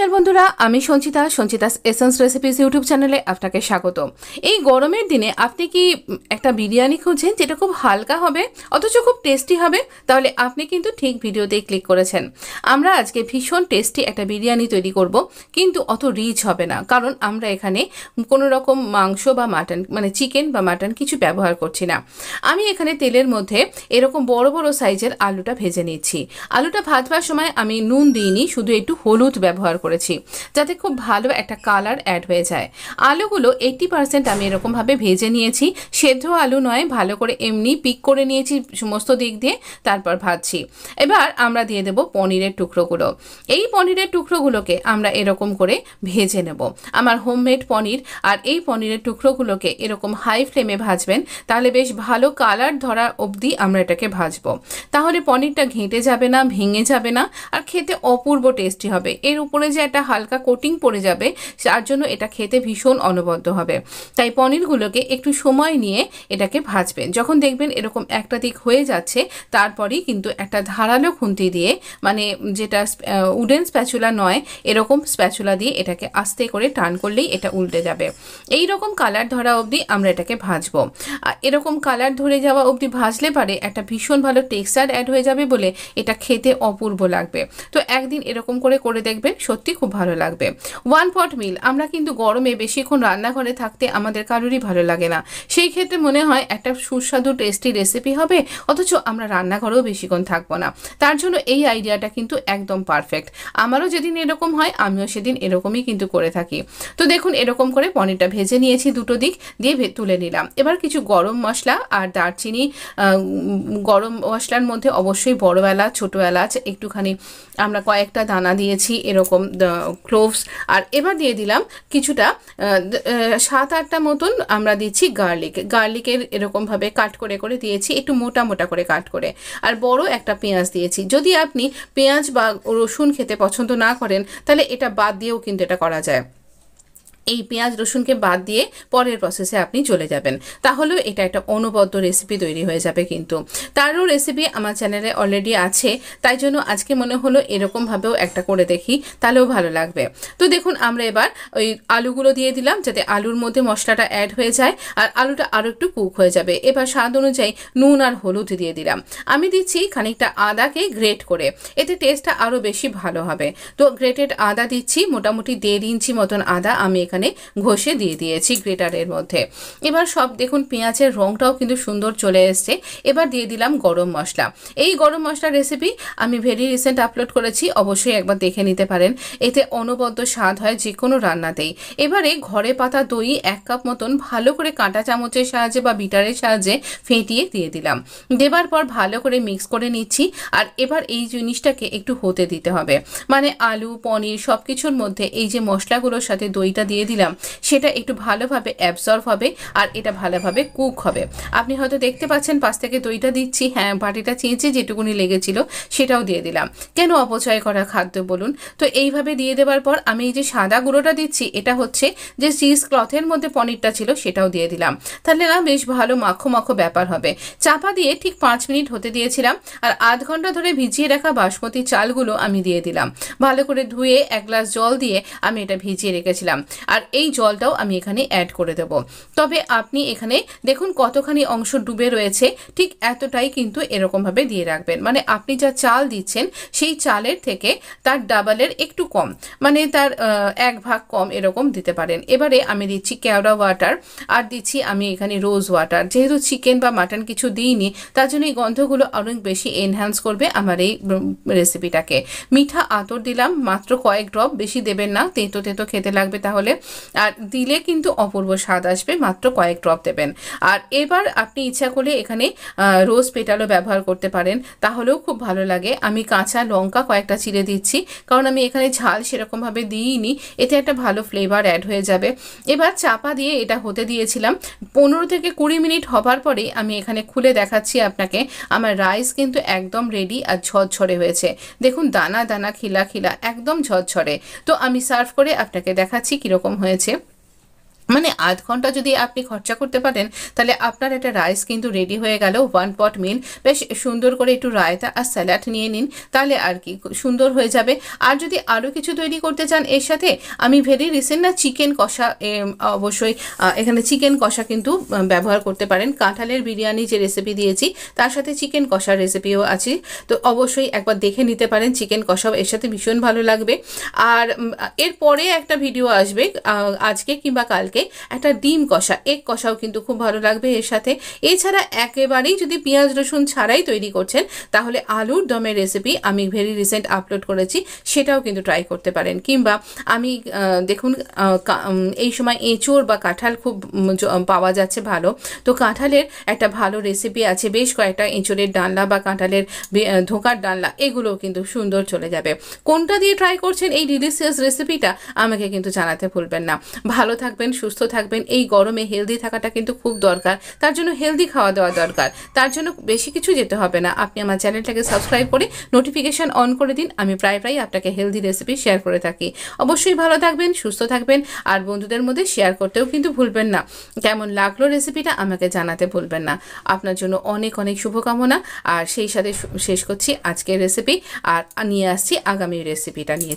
নমস্কার বন্ধুরা, আমি সঞ্চিতাস এসেন্স রেসিপিস ইউটিউব চ্যানেলে আপনাকে স্বাগত। এই গরমের দিনে আপনি কি একটা বিরিয়ানি খুঁজছেন যেটা খুব হালকা হবে অথচ খুব টেস্টি হবে? তাহলে আপনি কিন্তু ঠিক ভিডিওতেই ক্লিক করেছেন। আমরা আজকে ভীষণ টেস্টি একটা বিরিয়ানি তৈরি করব, কিন্তু অত রিচ হবে না, কারণ আমরা এখানে কোনো রকম মাংস বা মাটন মানে চিকেন বা মাটন কিছু ব্যবহার করছি না। আমি এখানে তেলের মধ্যে এরকম বড় বড় সাইজের আলুটা ভেজে নিচ্ছি। আলুটা ভাজবার সময় আমি নুন দিইনি, শুধু একটু হলুদ ব্যবহার করেছি যাতে খুব ভালো একটা কালার অ্যাড হয়ে যায়। আলুগুলো 80% আমি এরকমভাবে ভেজে নিয়েছি, সেদ্ধ আলু নয়, ভালো করে এমনি পিক করে নিয়েছি সমস্ত দিক দিয়ে, তারপর ভাজছি। এবার আমরা দিয়ে দেব পনিরের টুকরোগুলো। এই পনিরের টুকরোগুলোকে আমরা এরকম করে ভেজে নেব। আমার হোমমেড পনির, আর এই পনিরের টুকরোগুলোকে এরকম হাই ফ্লেমে ভাজবেন, তাহলে বেশ ভালো কালার ধরা অবধি আমরা এটাকে ভাজবো। তাহলে পনিরটা ঘেঁটে যাবে না, ভেঙে যাবে না, আর খেতে অপূর্ব টেস্টি হবে। এর উপরে যে একটা হালকা কোটিং পড়ে যাবে, তার জন্য এটা খেতে ভীষণ অনবদ্য হবে। তাই পনিরগুলোকে একটু সময় নিয়ে এটাকে ভাজবেন। যখন দেখবেন এরকম একটা দিক হয়ে যাচ্ছে, তারপরেই কিন্তু একটা ধারালো খুন্তি দিয়ে, মানে যেটা উডেন স্প্যাচুলা নয়, এরকম স্প্যাচুলা দিয়ে এটাকে আস্তে করে টান করলেই এটা উল্টে যাবে। এই রকম কালার ধরা অবধি আমরা এটাকে ভাজবো। আর এরকম কালার ধরে যাওয়া অবধি ভাজলে পারে একটা ভীষণ ভালো টেক্সচার অ্যাড হয়ে যাবে বলে এটা খেতে অপূর্ব লাগবে। তো একদিন এরকম করে দেখবেন, সত্যি খুব ভালো লাগবে। 1 পট মিল, আমরা কিন্তু গরমে বেশিক্ষণ রান্নাঘরে থাকতে আমাদের কারোরই ভালো লাগে না। সেই ক্ষেত্রে মনে হয় একটা সুস্বাদু টেস্টি রেসিপি হবে, অথচ আমরা রান্নাঘরেও বেশিক্ষণ থাকবো না। তার জন্য এই আইডিয়াটা কিন্তু একদম পারফেক্ট। আমারও যেদিন এরকম হয়, আমিও সেদিন এরকমই কিন্তু করে থাকি। তো দেখুন, এরকম করে পনিরটা ভেজে নিয়েছি, দুটো দিক দিয়ে তুলে নিলাম। এবার কিছু গরম মশলা আর দারচিনি, গরম মশলার মধ্যে অবশ্যই বড় এলাচ, ছোটো এলাচ, একটুখানি আমরা কয়েকটা দানা দিয়েছি এরকম ক্লোভস, আর এবার দিয়ে দিলাম কিছুটা 7-8টা মতন আমরা দিচ্ছি গার্লিকের এরকমভাবে কাট করে দিয়েছি, একটু মোটা মোটা করে কাট করে। আর বড় একটা পেঁয়াজ দিয়েছি। যদি আপনি পেঁয়াজ বা রসুন খেতে পছন্দ না করেন, তাহলে এটা বাদ দিয়েও কিন্তু এটা করা যায়। এই পেঁয়াজ রসুনকে বাদ দিয়ে পরের প্রসেসে আপনি চলে যাবেন, তাহলেও এটা একটা অনবদ্য রেসিপি তৈরি হয়ে যাবে। কিন্তু তারও রেসিপি আমার চ্যানেলে অলরেডি আছে, তাই জন্য আজকে মনে হলো এরকমভাবেও একটা করে দেখি, তাহলেও ভালো লাগবে। তো দেখুন, আমরা এবার ওই আলুগুলো দিয়ে দিলাম, যাতে আলুর মধ্যে মশলাটা অ্যাড হয়ে যায় আর আলুটা আরও একটু কুক হয়ে যাবে। এবার স্বাদ অনুযায়ী নুন আর হলুদ দিয়ে দিলাম। আমি দিচ্ছি খানিকটা আদাকে গ্রেট করে, এতে টেস্টটা আরও বেশি ভালো হবে। তো গ্রেটেড আদা দিচ্ছি, মোটামুটি 1.5 ইঞ্চি মতন আদা আমি এখানে ঘষে দিয়ে দিয়েছি গ্রেটারের মধ্যে। এবার সব দেখুন, পেঁয়াজের রংটাও কিন্তু সুন্দর চলে এসছে। এবার দিয়ে দিলাম গরম মশলা। এই গরম মশলার রেসিপি আমি ভেরি রিসেন্ট আপলোড করেছি, অবশ্যই একবার দেখে নিতে পারেন। এতে অনবদ্য স্বাদ হয় যে কোনো রান্নাতেই। এবারে ঘরে পাতা দই 1 কাপ মতন ভালো করে কাঁটা চামচের সাহায্যে বা বিটারের সাহায্যে ফেটিয়ে দিয়ে দিলাম। দেবার পর ভালো করে মিক্স করে নিচ্ছি। আর এবার এই জিনিসটাকে একটু হতে দিতে হবে, মানে আলু পনির সব কিছুর মধ্যে এই যে মশলাগুলোর সাথে দইটা দিয়ে দিলাম, সেটা একটু ভালোভাবে অ্যাবজর্ব হবে আর এটা ভালোভাবে কুক হবে। আপনি হয়তো দেখতে পাচ্ছেন পাশ থেকে দইটা দিচ্ছি, হ্যাঁ বাটিটা চেঁচে যেটুকুনি লেগেছিল সেটাও দিয়ে দিলাম। কেন অপচয় করা খাদ্য বলুন? তো এইভাবে দিয়ে দেওয়ার পর আমি এই যে সাদা গুঁড়োটা দিচ্ছি, এটা হচ্ছে যে চিজ ক্লথের মধ্যে পনিরটা ছিল সেটাও দিয়ে দিলাম। তাহলে না বেশ ভালো মাখো মাখো ব্যাপার হবে। চাপা দিয়ে ঠিক 5 মিনিট হতে দিয়েছিলাম, আর আধ ঘন্টা ধরে ভিজিয়ে রাখা বাসমতি চালগুলো আমি দিয়ে দিলাম। ভালো করে ধুয়ে 1 গ্লাস জল দিয়ে আমি এটা ভিজিয়ে রেখেছিলাম, আর এই জলটাও আমি এখানে অ্যাড করে দেব। তবে আপনি এখানে দেখুন কতখানি অংশ ডুবে রয়েছে, ঠিক এতটাই কিন্তু এরকমভাবে দিয়ে রাখবেন। মানে আপনি যা চাল দিচ্ছেন সেই চালের থেকে তার ডাবলের একটু কম, মানে তার 1 ভাগ কম এরকম দিতে পারেন। এবারে আমি দিচ্ছি কেওড়া ওয়াটার, আর দিচ্ছি আমি এখানে রোজ ওয়াটার। যেহেতু চিকেন বা মাটন কিছু দিইনি, তার জন্য এই গন্ধগুলো অনেক বেশি এনহ্যান্স করবে আমার এই রেসিপিটাকে। মিঠা আতর দিলাম মাত্র কয়েক ড্রপ, বেশি দেবেন না, তেতো তেতো খেতে লাগবে তাহলে। আর দিলে কিন্তু অপূর্ব স্বাদ আসবে, মাত্র কয়েক ড্রপ দেবেন। আর এবার আপনি ইচ্ছা করলে এখানে রোজ পেটালও ব্যবহার করতে পারেন, তাহলেও খুব ভালো লাগে। আমি কাঁচা লঙ্কা কয়েকটা চিড়ে দিচ্ছি, কারণ আমি এখানে ঝাল সেরকমভাবে দিইনি, এতে একটা ভালো ফ্লেভার অ্যাড হয়ে যাবে। এবার চাপা দিয়ে এটা হতে দিয়েছিলাম। 15 থেকে 20 মিনিট হবার পরে আমি এখানে খুলে দেখাচ্ছি আপনাকে। আমার রাইস কিন্তু একদম রেডি আর ঝরঝরে হয়েছে। দেখুন দানা দানা খিলা খিলা একদম ঝরঝরে। তো আমি সার্ভ করে আপনাকে দেখাচ্ছি কীরকম হয়েছে। মানে আধ ঘন্টা যদি আপনি খরচা করতে পারেন তাহলে আপনার একটা রাইস কিন্তু রেডি হয়ে গেল। 1 পট মিল, বেশ সুন্দর করে একটু রায়তা আর স্যালাড নিয়ে নিন, তাহলে আর কি সুন্দর হয়ে যাবে। আর যদি আরও কিছু তৈরি করতে চান এর সাথে, আমি ভেরি রিসেন্ট না চিকেন কষা, অবশ্যই এখানে চিকেন কষা কিন্তু ব্যবহার করতে পারেন। কাঁঠালের বিরিয়ানি যে রেসিপি দিয়েছি তার সাথে চিকেন কষার রেসিপিও আছে, তো অবশ্যই একবার দেখে নিতে পারেন। চিকেন কষাও এর সাথে ভীষণ ভালো লাগবে। আর এরপরে একটা ভিডিও আসবে আজকে কিংবা কালকে, একটা ডিম কষা, এগ কষাও কিন্তু খুব ভালো লাগবে এর সাথে। এছাড়া একেবারেই যদি পেঁয়াজ রসুন ছাড়াই তৈরি করছেন তাহলে আলুর দমের রেসিপি আমি ভেরি রিসেন্ট আপলোড করেছি, সেটাও কিন্তু ট্রাই করতে পারেন। কিংবা আমি দেখুন এই সময় এঁচোড় বা কাঁঠাল খুব পাওয়া যাচ্ছে ভালো, তো কাঁঠালের একটা ভালো রেসিপি আছে, বেশ কয়েকটা এঁচোড়ের ডালনা বা কাঁঠালের ধোকার ডালনা, এগুলোও কিন্তু সুন্দর চলে যাবে। কোনটা দিয়ে ট্রাই করছেন এই ডিলিশিয়াস রেসিপিটা আমাকে কিন্তু জানাতে ভুলবেন না। ভালো থাকবেন, সুস্থ থাকবেন। এই গরমে হেলদি থাকাটা কিন্তু খুব দরকার, তার জন্য হেলদি খাওয়া দাওয়া দরকার। তার জন্য বেশি কিছু যেতে হবে না, আপনি আমার চ্যানেলটাকে সাবস্ক্রাইব করে নোটিফিকেশান অন করে দিন। আমি প্রায় আপনাকে হেলদি রেসিপি শেয়ার করে থাকি। অবশ্যই ভালো থাকবেন, সুস্থ থাকবেন, আর বন্ধুদের মধ্যে শেয়ার করতেও কিন্তু ভুলবেন না। কেমন লাগলো রেসিপিটা আমাকে জানাতে ভুলবেন না। আপনার জন্য অনেক অনেক শুভকামনা। আর সেই সাথে শেষ করছি আজকের রেসিপি, আর নিয়ে আসছি আগামী রেসিপিটা নিয়ে।